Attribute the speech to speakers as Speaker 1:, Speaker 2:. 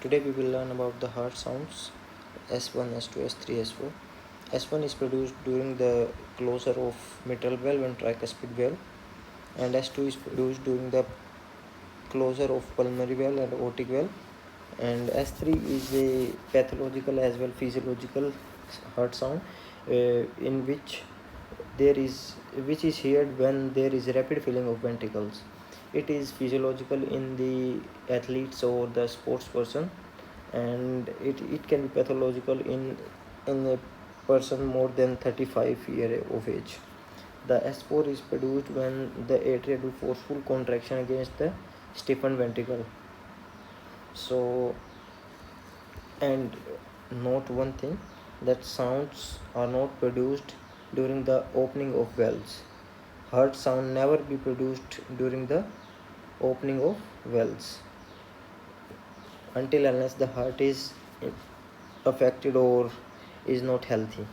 Speaker 1: Today we will learn about the heart sounds S1, S2, S3, S4. S1 is produced during the closure of mitral valve and tricuspid valve, and S2 is produced during the closure of pulmonary valve and aortic valve, and S3 is a pathological as well physiological heart sound in which which is heard when there is rapid filling of ventricles. It is physiological in the athletes or the sports person, and it can be pathological in a person more than 35 years of age. The S4 is produced when the atria do forceful contraction against the stiffened ventricle. So, and note one thing, that sounds are not produced during the opening of valves. Heart sound never be produced during the opening of valves until unless the heart is affected or is not healthy.